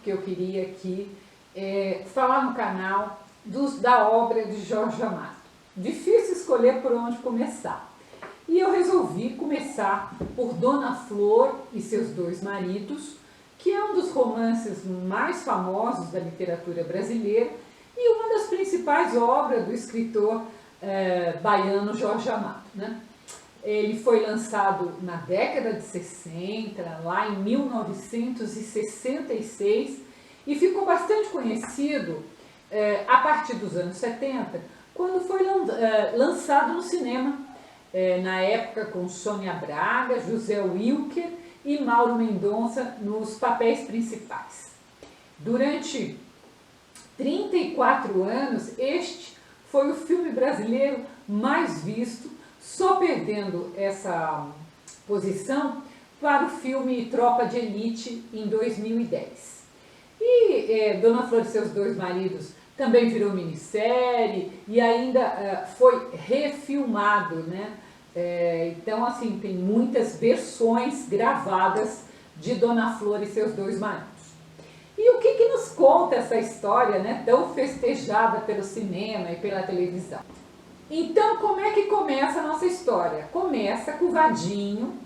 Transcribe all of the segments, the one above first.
que eu queria aqui falar no canal da obra de Jorge Amado. Difícil escolher por onde começar. E eu resolvi começar por Dona Flor e seus dois maridos, que é um dos romances mais famosos da literatura brasileira e uma das principais obras do escritor baiano Jorge Amado, né? Ele foi lançado na década de 60, lá em 1966, e ficou bastante conhecido a partir dos anos 70, quando foi lançado no cinema, na época com Sônia Braga, José Wilker e Mauro Mendonça nos papéis principais. Durante 34 anos, este foi o filme brasileiro mais visto, só perdendo essa posição para o filme Tropa de Elite em 2010. E Dona Flor e seus dois maridos também virou minissérie e ainda foi refilmado, né? Então, assim, tem muitas versões gravadas de Dona Flor e seus dois maridos. E o que nos conta essa história, né, tão festejada pelo cinema e pela televisão? Então, como é que começa a nossa história? Começa com o Vadinho,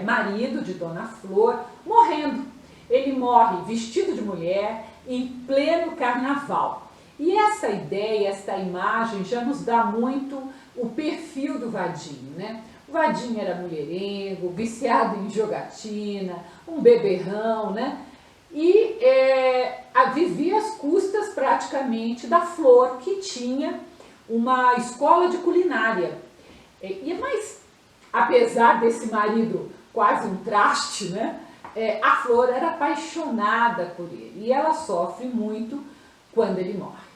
marido de Dona Flor, morrendo. Ele morre vestido de mulher em pleno carnaval. E essa ideia, essa imagem já nos dá muito o perfil do Vadinho, né? O Vadinho era mulherengo, viciado em jogatina, um beberrão, né? E vivia às custas praticamente da Flor, que tinha uma escola de culinária. Mas, apesar desse marido quase um traste, né? A Flor era apaixonada por ele e ela sofre muito quando ele morre.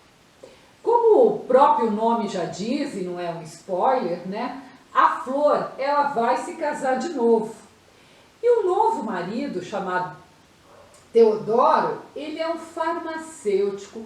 Como o próprio nome já diz, e não é um spoiler, né? A Flor, ela vai se casar de novo. E o novo marido, chamado Teodoro, ele é um farmacêutico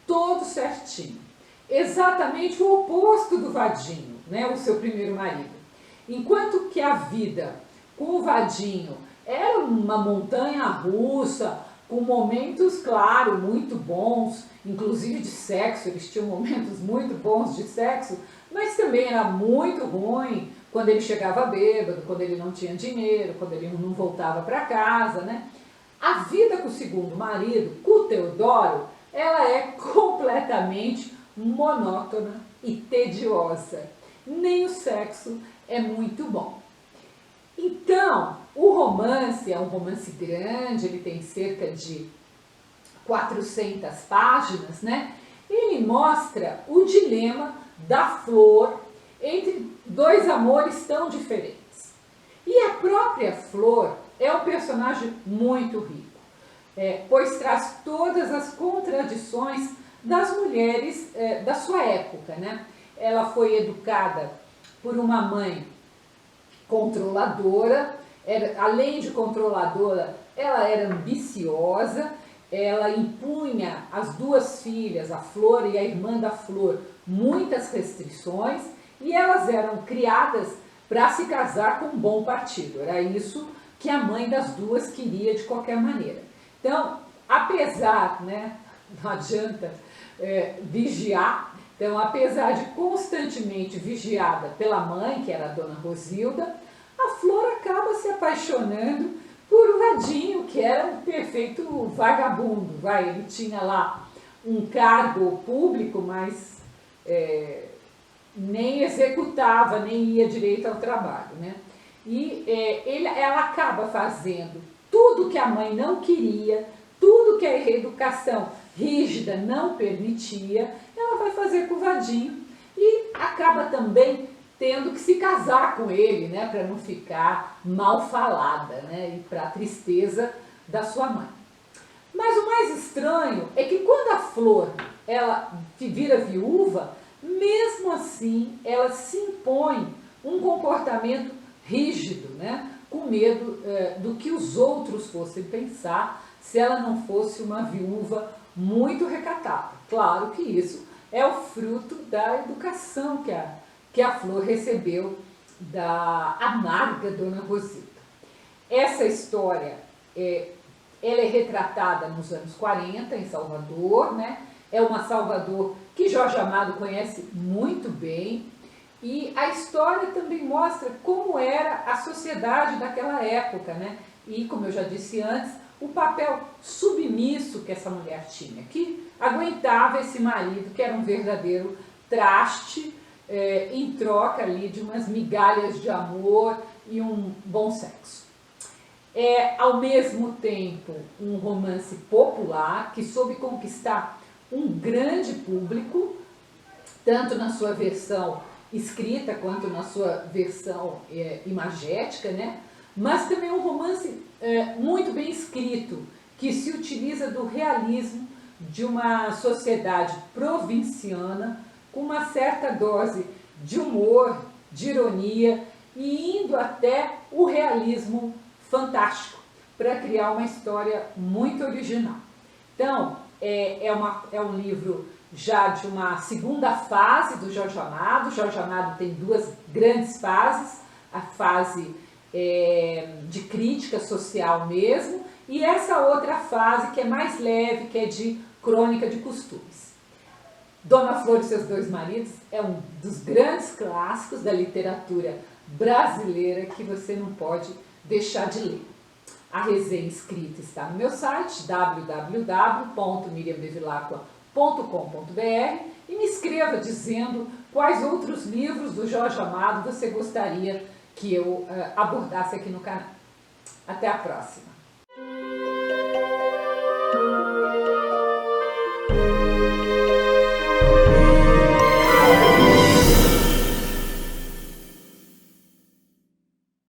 todo certinho. Exatamente o oposto do Vadinho, né? O seu primeiro marido. Enquanto que a vida com o Vadinho era uma montanha russa, com momentos, claro, muito bons, inclusive de sexo, eles tinham momentos muito bons de sexo, mas também era muito ruim quando ele chegava bêbado, quando ele não tinha dinheiro, quando ele não voltava para casa, né? A vida com o segundo marido, com o Teodoro, ela é completamente monótona e tediosa. Nem o sexo é muito bom. Então, o romance é um romance grande, ele tem cerca de 400 páginas, né? Ele mostra o dilema da Flor entre dois amores tão diferentes. E a própria Flor é um personagem muito rico, pois traz todas as contradições das mulheres da sua época, né? Ela foi educada por uma mãe controladora, além de controladora, ela era ambiciosa, ela impunha às duas filhas, a Flor e a irmã da Flor, muitas restrições e elas eram criadas para se casar com um bom partido. Era isso que a mãe das duas queria de qualquer maneira. Então, apesar, né, não adianta vigiar, então apesar de constantemente vigiada pela mãe, que era a Dona Rosilda, a Flor acaba se apaixonando por o Vadinho, que era um perfeito vagabundo. Ele tinha lá um cargo público, mas nem executava, nem ia direito ao trabalho, né? E ela acaba fazendo tudo que a mãe não queria, tudo que a reeducação rígida não permitia, ela vai fazer com o Vadinho e acaba também tendo que se casar com ele, né, para não ficar mal falada, né, e para a tristeza da sua mãe. Mas o mais estranho é que quando a Flor ela vira viúva, mesmo assim ela se impõe um comportamento rígido, né, com medo do que os outros fossem pensar se ela não fosse uma viúva muito recatada. Claro que isso é o fruto da educação que a Flor recebeu da amarga Dona Rosilda. Essa história ela é retratada nos anos 40 em Salvador, né? É uma Salvador que Jorge Amado conhece muito bem, e a história também mostra como era a sociedade daquela época, né? E, como eu já disse antes, o papel submisso que essa mulher tinha, que aguentava esse marido, que era um verdadeiro traste, em troca ali de umas migalhas de amor e um bom sexo. É, ao mesmo tempo, um romance popular que soube conquistar um grande público, tanto na sua versão escrita quanto na sua versão imagética, né? Mas também um romance muito bem escrito, que se utiliza do realismo de uma sociedade provinciana com uma certa dose de humor, de ironia e indo até o realismo fantástico para criar uma história muito original. Então, é um livro já de uma segunda fase do Jorge Amado. O Jorge Amado tem duas grandes fases, a fase de crítica social mesmo, e essa outra fase que é mais leve, que é de crônica de costumes. Dona Flor e seus dois maridos é um dos grandes clássicos da literatura brasileira que você não pode deixar de ler. A resenha escrita está no meu site www.miriambevilacqua.com.br e me escreva dizendo quais outros livros do Jorge Amado você gostaria que eu abordasse aqui no canal. Até a próxima!